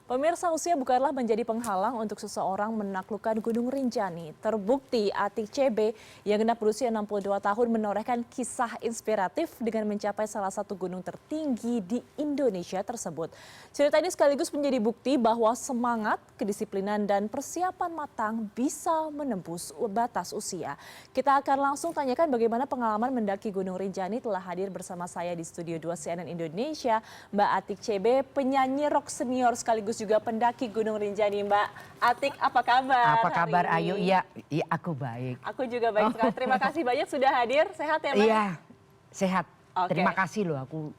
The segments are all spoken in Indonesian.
Pemirsa, usia bukanlah menjadi penghalang untuk seseorang menaklukkan Gunung Rinjani. Terbukti Atik CB yang genap berusia 62 tahun menorehkan kisah inspiratif dengan mencapai salah satu gunung tertinggi di Indonesia tersebut. Cerita ini sekaligus menjadi bukti bahwa semangat, kedisiplinan, dan persiapan matang bisa menembus batas usia. Kita akan langsung tanyakan bagaimana pengalaman mendaki Gunung Rinjani. Telah hadir bersama saya di Studio 2 CNN Indonesia, Mbak Atik CB, penyanyi rock senior sekaligus juga pendaki Gunung Rinjani. Mbak Atik, apa kabar? Apa kabar Ayu? Iya, aku baik. Aku juga baik sekali. Terima kasih banyak sudah hadir. Sehat ya, Mbak? Iya, sehat. Oke. Terima kasih loh aku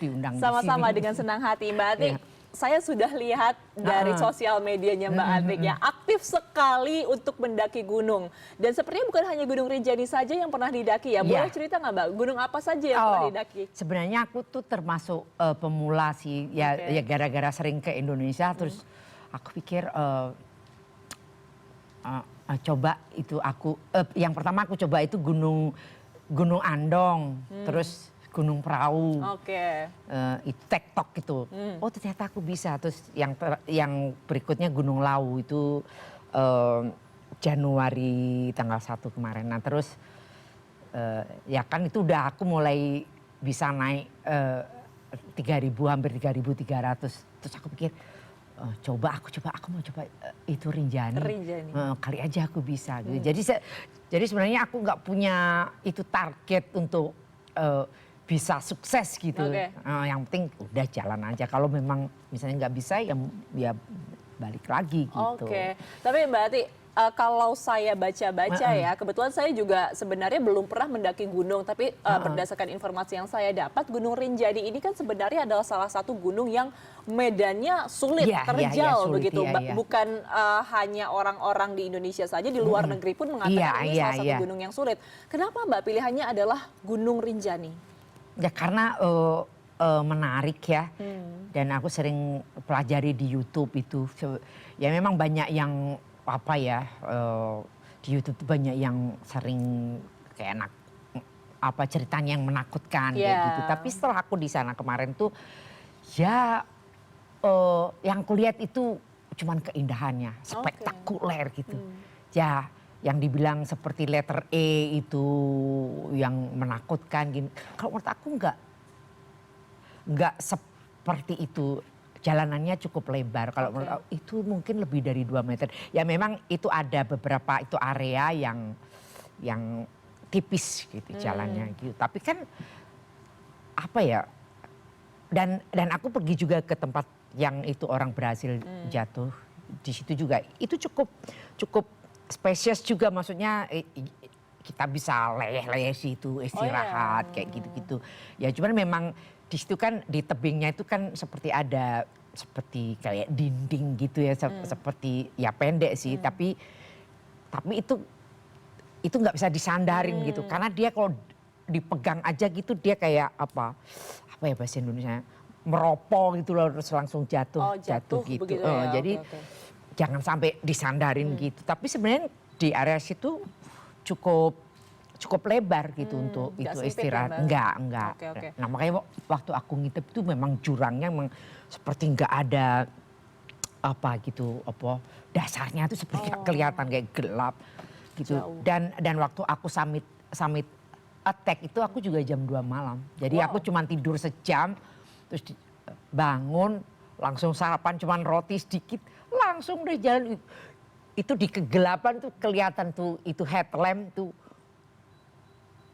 diundang Sama-sama di sini. dengan senang hati, Mbak Atik. Iya. Saya sudah lihat dari sosial medianya Mbak Atik ya, aktif sekali untuk mendaki gunung. Dan sepertinya bukan hanya Gunung Rinjani saja yang pernah didaki ya. Boleh cerita nggak Mbak, gunung apa saja yang pernah didaki? Sebenarnya aku tuh termasuk pemula sih, ya gara-gara sering ke Indonesia, terus aku pikir coba itu yang pertama aku coba itu Gunung Andong, terus Gunung Prau, itu tektok gitu. Oh ternyata aku bisa. Terus yang berikutnya Gunung Lawu itu Januari tanggal 1 kemarin. Nah terus ya kan itu udah aku mulai bisa naik 3.000 hampir 3.300. Terus aku pikir aku mau coba itu Rinjani. Kali aja aku bisa gitu. Jadi sebenarnya aku nggak punya itu target untuk bisa sukses gitu. Yang penting udah jalan aja. Kalau memang misalnya nggak bisa ya balik lagi gitu. Tapi Mbak Ati, kalau saya baca-baca ya, kebetulan saya juga sebenarnya belum pernah mendaki gunung, tapi berdasarkan informasi yang saya dapat, Gunung Rinjani ini kan sebenarnya adalah salah satu gunung yang medannya sulit, terjal sulit, begitu. Bukan hanya orang-orang di Indonesia saja, di luar negeri pun mengatakan ini salah satu gunung yang sulit. Kenapa Mbak pilihannya adalah Gunung Rinjani? Ya karena menarik ya, dan aku sering pelajari di YouTube itu. Ya memang banyak yang di YouTube tuh banyak yang sering kayak ceritanya yang menakutkan kayak gitu. Tapi setelah aku di sana kemarin tuh ya yang kulihat itu cuman keindahannya, spektakuler gitu. Ya yang dibilang seperti letter E itu yang menakutkan gini. Kalau menurut aku enggak seperti itu. Jalanannya cukup lebar. Kalau menurut aku itu mungkin lebih dari 2 meter. Ya memang itu ada beberapa itu area yang tipis gitu jalannya gitu. Tapi kan dan aku pergi juga ke tempat yang itu orang berhasil jatuh di situ juga. Itu cukup spesies juga, maksudnya kita bisa leleh-leleh situ istirahat kayak gitu-gitu. Ya cuman memang di situ kan di tebingnya itu kan seperti ada kayak dinding gitu ya, seperti ya pendek sih, tapi itu nggak bisa disandarin gitu, karena dia kalau dipegang aja gitu dia kayak apa ya bahasa Indonesia, meropong gitu loh, terus langsung jatuh gitu. Jadi jangan sampai disandarin gitu. Tapi sebenarnya di area situ cukup lebar gitu untuk itu istirahat. Enggak. Nah makanya waktu aku ngitip itu memang jurangnya memang seperti enggak ada dasarnya itu seperti kelihatan kayak gelap gitu. Dan waktu aku summit attack itu aku juga jam 2 malam. Jadi aku cuma tidur sejam, terus bangun langsung sarapan cuman roti sedikit, langsung deh jalan. Itu di kegelapan tuh kelihatan tuh itu headlamp tuh.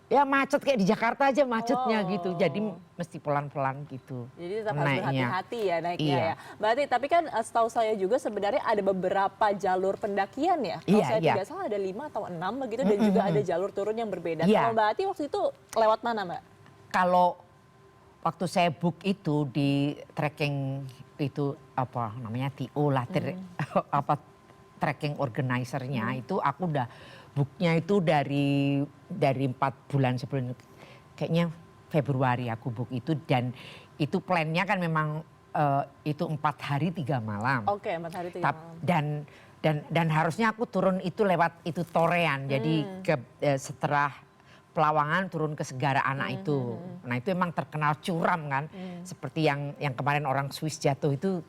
Ya macet kayak di Jakarta aja macetnya gitu. Jadi mesti pelan-pelan gitu. Jadi tetap harus berhati-hati ya naiknya ya. Berarti tapi kan setahu saya juga sebenarnya ada beberapa jalur pendakian ya. Kalau saya tidak salah ada 5 atau 6 begitu, dan juga ada jalur turun yang berbeda. Kalau Mbak Ati waktu itu lewat mana Mbak? Kalau waktu saya book itu di trekking itu TO lah, trekking organizer-nya itu aku udah booknya itu dari 4 bulan sebelum, kayaknya Februari aku book itu, dan itu plannya kan memang itu 4 hari 3 malam. 4 hari 3 malam. Dan harusnya aku turun itu lewat itu Torean, jadi setelah Pelawangan turun ke Segara Anak itu. Nah itu emang terkenal curam kan, seperti yang kemarin orang Swiss jatuh itu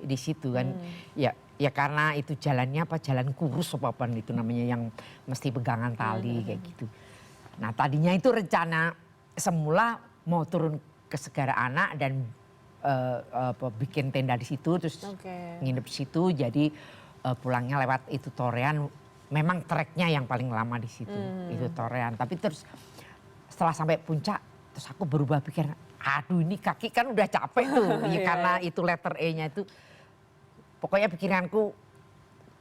di situ kan. Ya karena itu jalannya jalan kurus apa itu namanya yang mesti pegangan tali kayak gitu. Nah tadinya itu rencana semula mau turun ke Segara Anak dan bikin tenda di situ terus nginep di situ, jadi pulangnya lewat itu Torean. Memang treknya yang paling lama di situ itu Torean. Tapi terus setelah sampai puncak terus aku berubah pikir, aduh ini kaki kan udah capek tuh ya, karena itu letter E-nya itu. Pokoknya pikiranku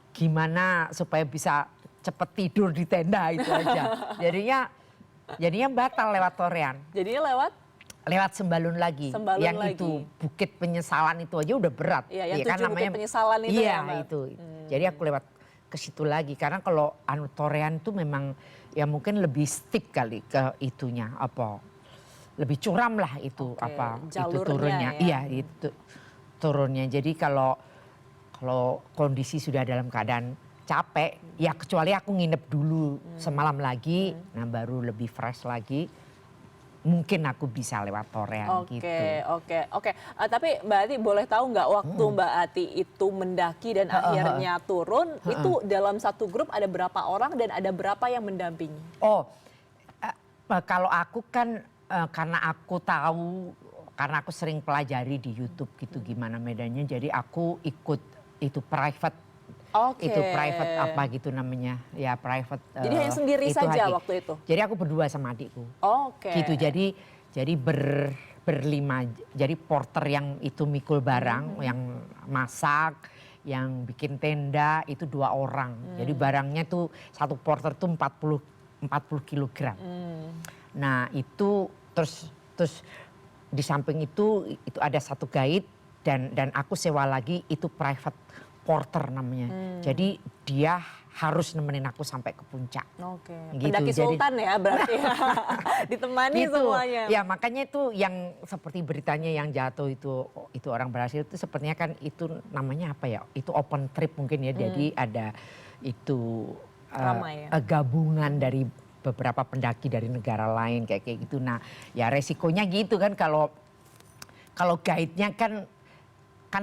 gimana supaya bisa cepet tidur di tenda itu aja. Jadinya batal lewat Torean. Jadinya lewat Sembalun lagi. Sembalun yang lagi. Itu Bukit Penyesalan itu aja udah berat. Iya, yang 7 kan Bukit Penyesalan itu iya, ya Mbak? Itu. Jadi aku lewat ke situ lagi karena kalau Torean itu memang ya mungkin lebih steep kali ke itunya lebih curam lah itu itu turunnya ya. iya itu turunnya. Jadi kalau kondisi sudah dalam keadaan capek ya kecuali aku nginep dulu semalam lagi nah baru lebih fresh lagi mungkin aku bisa lewat Torean gitu. Oke. Tapi Mbak Ati boleh tahu nggak waktu Mbak Ati itu mendaki dan akhirnya turun, itu dalam satu grup ada berapa orang dan ada berapa yang mendampingi? Kalau aku kan karena aku tahu, karena aku sering pelajari di YouTube gitu gimana medannya, jadi aku ikut itu private. Itu private apa gitu namanya, ya private. Jadi hanya sendiri saja waktu itu? Jadi aku berdua sama adikku. Gitu, jadi berlima, jadi porter yang itu mikul barang, yang masak, yang bikin tenda itu 2 orang. Jadi barangnya tuh satu porter tuh 40 kilogram. Nah itu terus di samping itu ada satu guide dan aku sewa lagi itu private porter namanya. Jadi dia harus nemenin aku sampai ke puncak. Gitu. Pendaki sultan ya berarti ya. Ditemani gitu. Semuanya. Ya makanya itu yang seperti beritanya yang jatuh itu orang berhasil itu sepertinya kan itu namanya apa ya? Itu open trip mungkin ya. Jadi ada itu gabungan dari beberapa pendaki dari negara lain kayak gitu. Nah ya resikonya gitu kan kalau guide-nya kan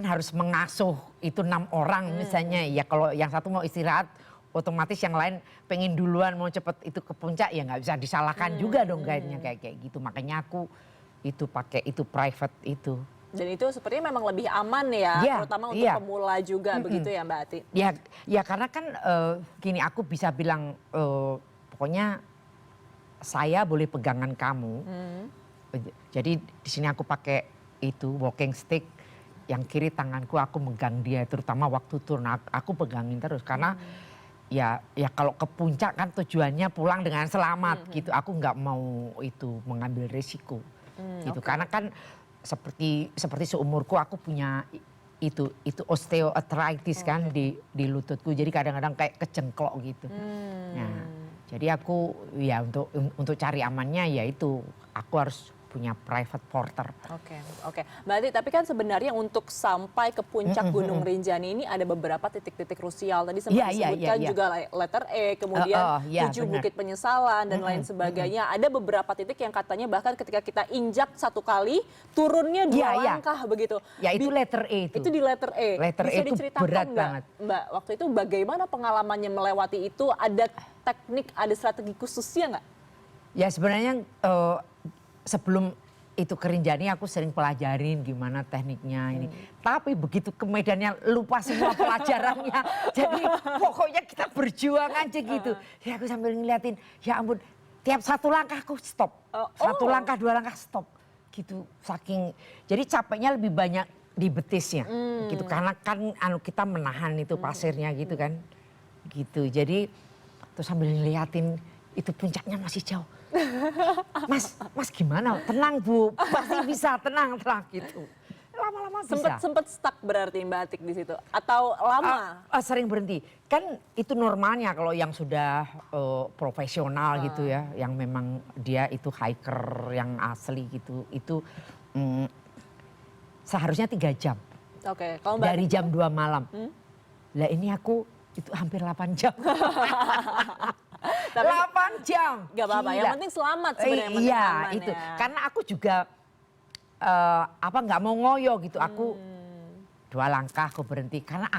harus mengasuh itu 6 orang misalnya. Ya kalau yang satu mau istirahat otomatis yang lain pengen duluan mau cepet itu ke puncak ya nggak bisa disalahkan juga dong guide-nya kayak gitu. Makanya aku itu pakai itu private itu. Dan itu sepertinya memang lebih aman ya, terutama untuk pemula juga begitu ya Mbak Ati? Ya karena kan gini aku bisa bilang pokoknya saya boleh pegangan kamu. Jadi di sini aku pakai itu walking stick. Yang kiri tanganku aku megang dia terutama waktu turun aku pegangin terus karena ya kalau ke puncak kan tujuannya pulang dengan selamat gitu. Aku nggak mau itu mengambil risiko gitu karena kan seperti seumurku aku punya itu osteoarthritis kan di lututku jadi kadang-kadang kayak kecengklok gitu. Nah, jadi aku ya untuk cari amannya ya itu aku harus punya private porter. Oke. Mbak Ati, tapi kan sebenarnya untuk sampai ke puncak Gunung Rinjani ini ada beberapa titik-titik krusial. Tadi sempat disebutkan juga letter E, kemudian 7 Bukit Penyesalan dan lain sebagainya. Ada beberapa titik yang katanya bahkan ketika kita injak 1 kali, turunnya 2 langkah begitu. Ya itu letter E itu. Itu di letter E. Letter Bisa E itu diceritakan berat nggak, banget. Mbak, waktu itu bagaimana pengalamannya melewati itu? Ada teknik, ada strategi khususnya nggak? Ya sebenarnya sebelum itu ke Rinjani aku sering pelajarin gimana tekniknya ini. Tapi begitu ke medannya lupa semua pelajarannya. Jadi pokoknya kita berjuang aja gitu. Ya aku sambil ngeliatin, ya ampun tiap 1 langkah aku stop. 1 langkah 2 langkah stop. Gitu saking, jadi capeknya lebih banyak di betisnya. Gitu karena kan kita menahan itu pasirnya gitu kan. Gitu jadi terus sambil ngeliatin itu puncaknya masih jauh. Mas gimana? Tenang Bu, pasti bisa tenang gitu. Lama-lama bisa. Sempet stuck berarti Mbak Atik di situ atau lama? Sering berhenti. Kan itu normalnya kalau yang sudah profesional gitu ya, yang memang dia itu hiker yang asli gitu, itu seharusnya 3 jam. Kalau Mbak dari jam 2 malam. Lah ini aku itu hampir 8 jam. 8 jam. Gak apa-apa, yang penting selamat sebenarnya. Iya itu, karena aku juga nggak mau ngoyo gitu. Aku 2 langkah aku berhenti karena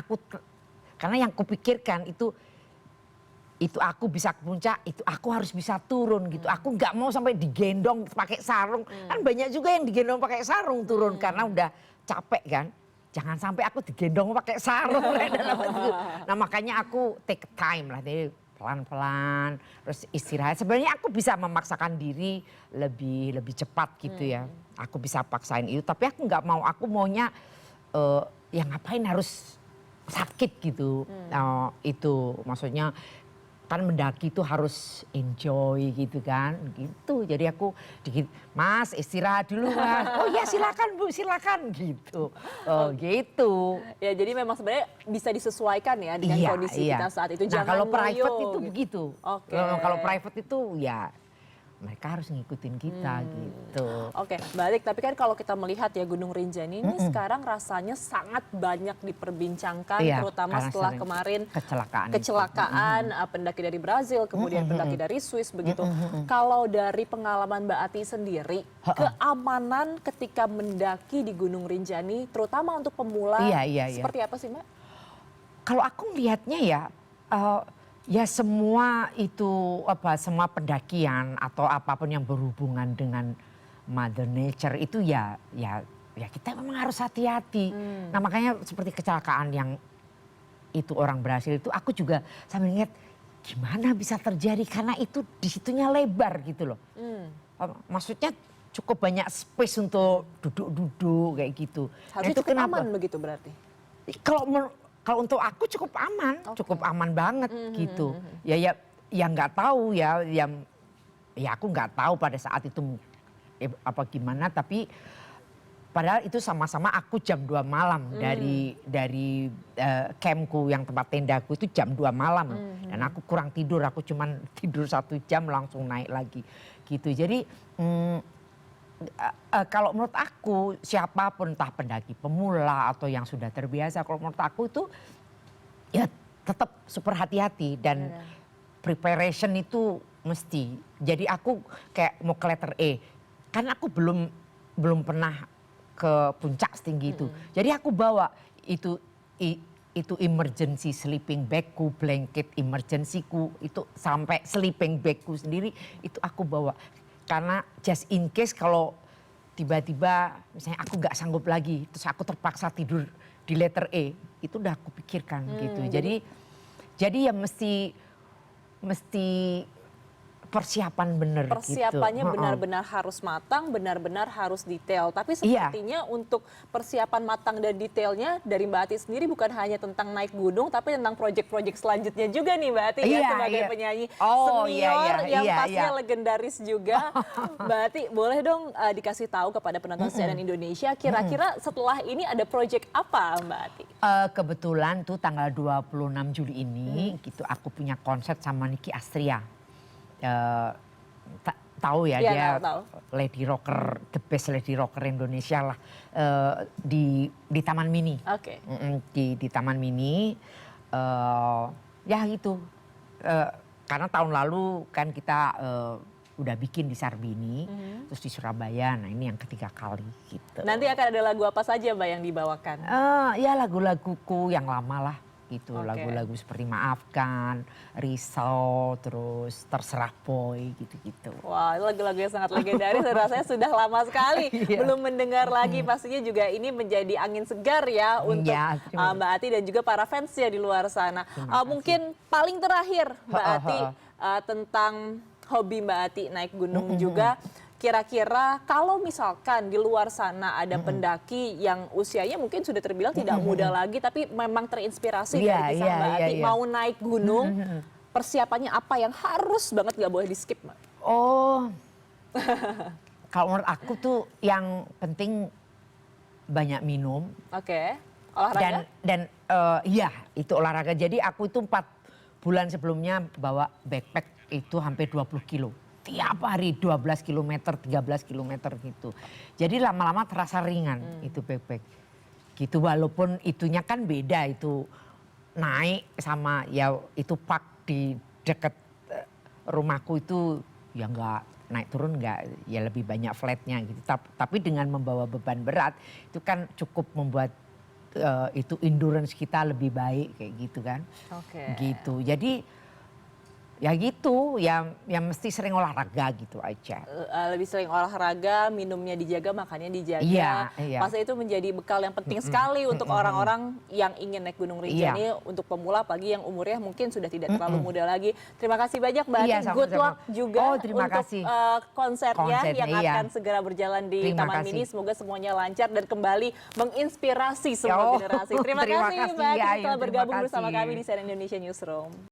yang kupikirkan itu aku bisa ke puncak, itu aku harus bisa turun gitu. Aku nggak mau sampai digendong pakai sarung. Kan banyak juga yang digendong pakai sarung turun karena udah capek kan. Jangan sampai aku digendong pakai sarung. Nah makanya aku take time lah, jadi pelan-pelan, terus istirahat. Sebenarnya aku bisa memaksakan diri lebih cepat gitu ya. Aku bisa paksain itu, tapi aku nggak mau. Aku maunya ya ngapain harus sakit gitu. Itu maksudnya kan mendaki itu harus enjoy gitu kan gitu. Jadi aku dikit, Mas istirahat dulu Mas. Oh ya silakan Bu, silakan gitu. Gitu. Ya jadi memang sebenarnya bisa disesuaikan ya dengan kondisi kita saat itu. Nah Jangan kalau private ngoyo, itu gitu. begitu. Oke. Kalau private itu ya mereka harus ngikutin kita gitu. Oke, balik. Tapi kan kalau kita melihat ya Gunung Rinjani ini sekarang rasanya sangat banyak diperbincangkan, Iya, terutama karena setelah sering kemarin kecelakaan pendaki dari Brazil, kemudian pendaki dari Swiss begitu. Kalau dari pengalaman Mbak Ati sendiri, keamanan ketika mendaki di Gunung Rinjani, terutama untuk pemula, Iya. seperti apa sih Mbak? Kalau aku melihatnya ya semua itu semua pendakian atau apapun yang berhubungan dengan Mother Nature itu ya kita memang harus hati-hati. Nah makanya seperti kecelakaan yang itu orang berhasil itu aku juga sambil ingat gimana bisa terjadi karena itu disitunya lebar gitu loh. Maksudnya cukup banyak space untuk duduk-duduk kayak gitu. Harusnya itu cukup kenapa? aman begitu berarti? Kalau untuk aku cukup aman banget gitu. Ya nggak tahu ya aku nggak tahu pada saat itu apa gimana, tapi padahal itu sama-sama aku jam 2 malam dari campku yang tempat tendaku itu jam 2 malam dan aku kurang tidur, aku cuman tidur 1 jam langsung naik lagi gitu. Jadi kalau menurut aku siapapun entah pendaki pemula atau yang sudah terbiasa, kalau menurut aku itu ya tetap super hati-hati dan preparation itu mesti. Jadi aku kayak mau ke letter E, karena aku belum pernah ke puncak setinggi itu. Jadi aku bawa itu emergency sleeping bagku, blanket emergencyku itu sampai sleeping bagku sendiri itu aku bawa. Karena just in case kalau tiba-tiba misalnya aku nggak sanggup lagi, terus aku terpaksa tidur di letter E, itu udah aku pikirkan gitu. Jadi ya mesti persiapan bener Persiapannya gitu. benar-benar harus matang, benar-benar harus detail. Tapi sepertinya untuk persiapan matang dan detailnya dari Mbak Ati sendiri bukan hanya tentang naik gunung, tapi tentang proyek-proyek selanjutnya juga nih Mbak Ati ya sebagai penyanyi senior yang pastinya legendaris juga. Mbak Ati boleh dong dikasih tahu kepada penonton CNN Indonesia kira-kira setelah ini ada proyek apa Mbak Ati? Kebetulan tuh tanggal 26 Juli ini gitu aku punya konser sama Nicky Astria. Tahu ya, dia tahu. lady rocker, the best lady rocker Indonesia lah, di Taman Mini. Oke. Di Taman Mini, ya gitu. Karena tahun lalu kan kita udah bikin di Sarbini, terus di Surabaya. Nah ini yang ketiga kali gitu. Nanti akan ada lagu apa saja Mbak yang dibawakan? Ya lagu-laguku yang lama lah. Gitu, Oke. lagu-lagu seperti Maafkan, Risau, terus Terserah Boy gitu-gitu. Wah, itu lagu-lagu yang sangat legendaris dan rasanya sudah lama sekali belum mendengar lagi. Pastinya juga ini menjadi angin segar ya untuk Mbak Ati dan juga para fans ya di luar sana. Mungkin paling terakhir Mbak Ati tentang hobi Mbak Ati naik gunung juga. Kira-kira kalau misalkan di luar sana ada pendaki yang usianya mungkin sudah terbilang tidak muda lagi, tapi memang terinspirasi dari kisah Mbak Ati, mau naik gunung, persiapannya apa yang harus banget gak boleh di skip Mbak? Oh, kalau menurut aku tuh yang penting banyak minum. Oke, olahraga? Dan iya itu olahraga. Jadi aku itu 4 bulan sebelumnya bawa backpack itu hampir 20 kilo. Tiap hari 12 km, 13 km gitu. Jadi lama-lama terasa ringan itu backpack. Gitu walaupun itunya kan beda itu naik sama ya itu park di dekat rumahku itu ya enggak naik turun enggak ya lebih banyak flatnya gitu. Tapi dengan membawa beban berat itu kan cukup membuat itu endurance kita lebih baik kayak gitu kan. Oke. Gitu. Jadi ya gitu, ya mesti sering olahraga gitu aja. Lebih sering olahraga, minumnya dijaga, makannya dijaga. Iya. Pasti itu menjadi bekal yang penting sekali untuk orang-orang yang ingin naik Gunung Rinjani. Untuk pemula, apalagi yang umurnya mungkin sudah tidak terlalu muda lagi. Terima kasih banyak Mbak Iya, Ati. sama-sama. Good luck juga Terima untuk kasih. konsernya yang Iya. akan segera berjalan di Terima Taman kasih. Mini. Semoga semuanya lancar dan kembali menginspirasi semua generasi. Terima terima kasih kasih, Mbak Ati Ayu, telah terima bergabung bersama kasih. kami di CNN Indonesia Newsroom.